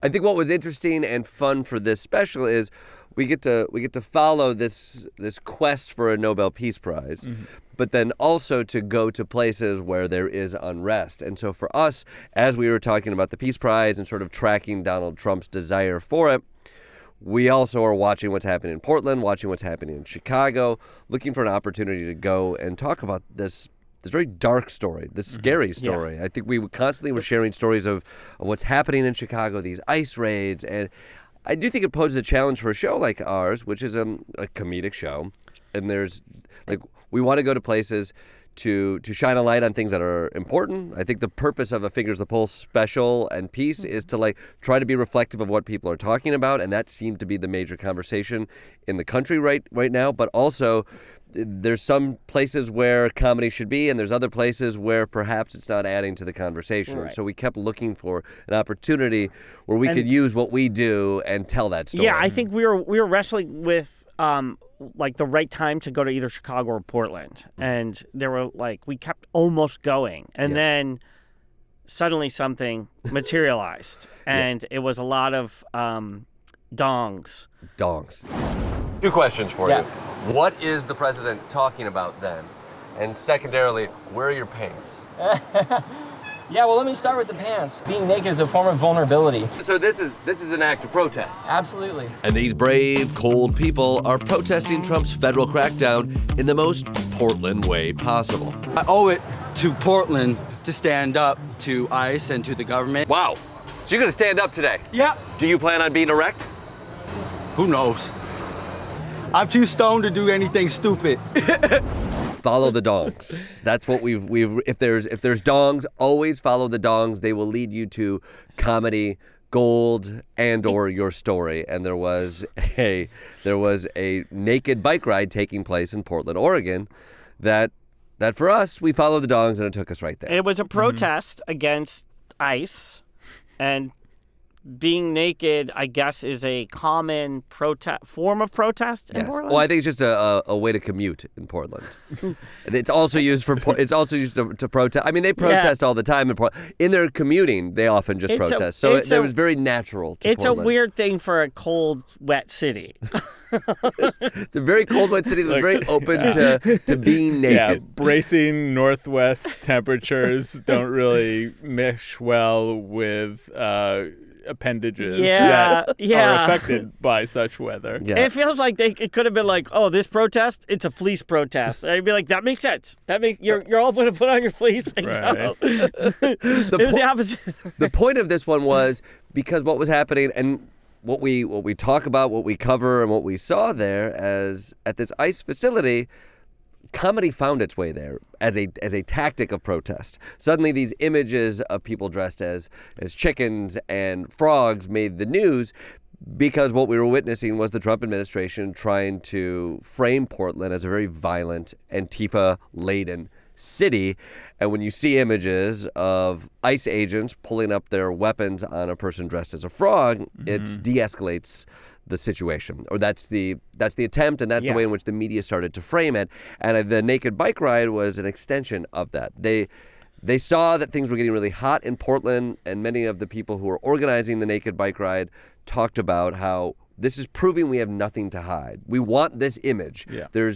I think what was interesting and fun for this special is we get to follow this quest for a Nobel Peace Prize, but then also to go to places where there is unrest. And so for us, as we were talking about the Peace Prize and sort of tracking Donald Trump's desire for it, we also are watching what's happening in Portland, watching what's happening in Chicago, looking for an opportunity to go and talk about this very dark story, this scary story. Yeah. I think we constantly were sharing stories of what's happening in Chicago, these ICE raids, and I do think it poses a challenge for a show like ours, which is a comedic show, and there's we want to go to places to shine a light on things that are important. I think the purpose of a Fingers the Pulse special and piece is to try to be reflective of what people are talking about, and that seemed to be the major conversation in the country right now. But also, there's some places where comedy should be, and there's other places where perhaps it's not adding to the conversation. Right. So we kept looking for an opportunity where we could use what we do and tell that story. Yeah, I think we were wrestling with the right time to go to either Chicago or Portland, and there were we kept almost going, and then suddenly something materialized, and it was a lot of dongs. Two questions for you. What is the president talking about then? And secondarily, where are your pants? Yeah, well, let me start with the pants. Being naked is a form of vulnerability. So this is an act of protest. Absolutely. And these brave, cold people are protesting Trump's federal crackdown in the most Portland way possible. I owe it to Portland to stand up to ICE and to the government. Wow. So you're going to stand up today? Yeah. Do you plan on being erect? Who knows? I'm too stoned to do anything stupid. Follow the dongs. That's what we've if there's dongs, always follow the dongs. They will lead you to comedy, gold, and or your story. And there was a naked bike ride taking place in Portland, Oregon, that for us, we followed the dongs and it took us right there. It was a protest against ICE, and being naked, I guess, is a common form of protest in Portland. Well, I think it's just a way to commute in Portland. It's also used to protest. I mean, they protest all the time in Portland. In their commuting, they often just protest. So it was very natural to It's Portland. A weird thing for a cold, wet city. It's a very cold, wet city that's very open to being naked. Yeah, bracing northwest temperatures don't really mesh well with appendages that are affected by such weather. Yeah. It feels like it could have been this protest, it's a fleece protest. I'd be like, that makes sense. You're all going to put on your fleece and go. It was the opposite. The point of this one was because what was happening and what we talk about, what we cover, and what we saw there at this ICE facility. Comedy found its way there as a tactic of protest. Suddenly, these images of people dressed as chickens and frogs made the news because what we were witnessing was the Trump administration trying to frame Portland as a very violent, Antifa-laden city. And when you see images of ICE agents pulling up their weapons on a person dressed as a frog, it de-escalates the situation, or that's the attempt, and that's the way in which the media started to frame it. And the naked bike ride was an extension of that. They saw that things were getting really hot in Portland, and many of the people who were organizing the naked bike ride talked about how this is proving we have nothing to hide. We want this image. Yeah. There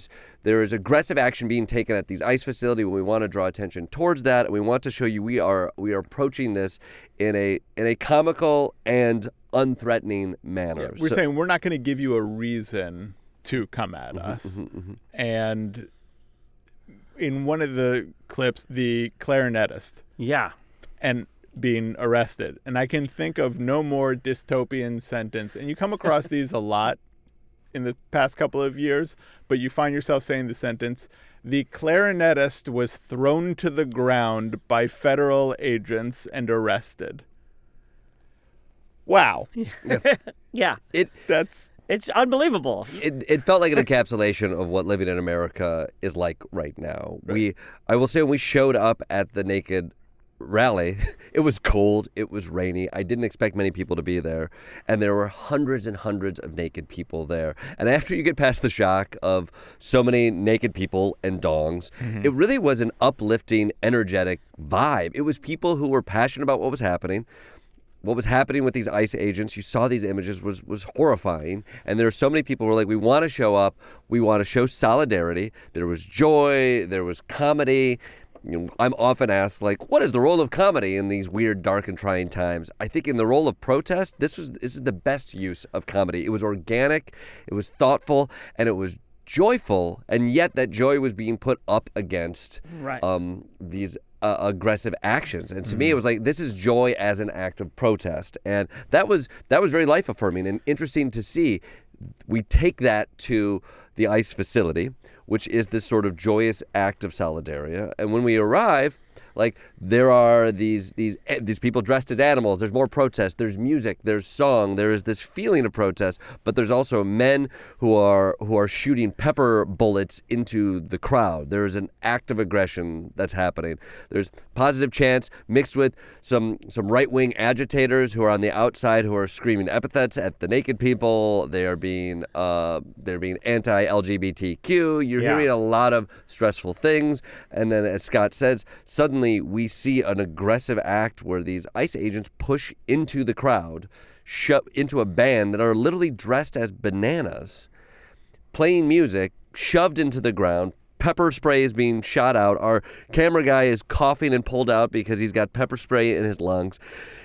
is aggressive action being taken at these ICE facilities. We want to draw attention towards that, and we want to show you we are approaching this in a comical and unthreatening manner. Yeah, we're saying we're not going to give you a reason to come at us. And in one of the clips, the clarinetist. Yeah. And being arrested. And I can think of no more dystopian sentence. And you come across these a lot in the past couple of years, but you find yourself saying the sentence, the clarinetist was thrown to the ground by federal agents and arrested. Wow. Yeah. It's unbelievable. It felt like an encapsulation of what living in America is like right now. Right. I will say when we showed up at the naked rally, it was cold, it was rainy. I didn't expect many people to be there, and there were hundreds and hundreds of naked people there. And after you get past the shock of so many naked people and dongs, it really was an uplifting, energetic vibe. It was people who were passionate about what was happening, what was happening with these ICE agents, you saw these images, was horrifying. And there were so many people who were like, we want to show up. We want to show solidarity. There was joy. There was comedy. I'm often asked, like, what is the role of comedy in these weird, dark, and trying times? I think in the role of protest, this is the best use of comedy. It was organic, it was thoughtful, and it was joyful, and yet that joy was being put up against these aggressive actions. And to me, it was like, this is joy as an act of protest. And that was very life-affirming and interesting to see. We take that to the ICE facility, which is this sort of joyous act of solidarity. And when we arrive, like, there are these people dressed as animals. There's more protest. There's music. There's song. There is this feeling of protest. But there's also men who are shooting pepper bullets into the crowd. There is an act of aggression that's happening. There's positive chants mixed with some right-wing agitators who are on the outside who are screaming epithets at the naked people. They're being anti-LGBTQ. You're hearing a lot of stressful things. And then, as Scott says, suddenly we see an aggressive act where these ICE agents push into the crowd, into a band that are literally dressed as bananas, playing music, shoved into the ground. Pepper spray is being shot out. Our camera guy is coughing and pulled out because he's got pepper spray in his lungs.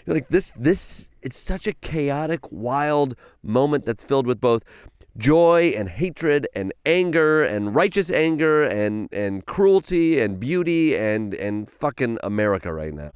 You're like, this, it's such a chaotic, wild moment that's filled with both joy and hatred and anger and righteous anger and cruelty and beauty and fucking America right now.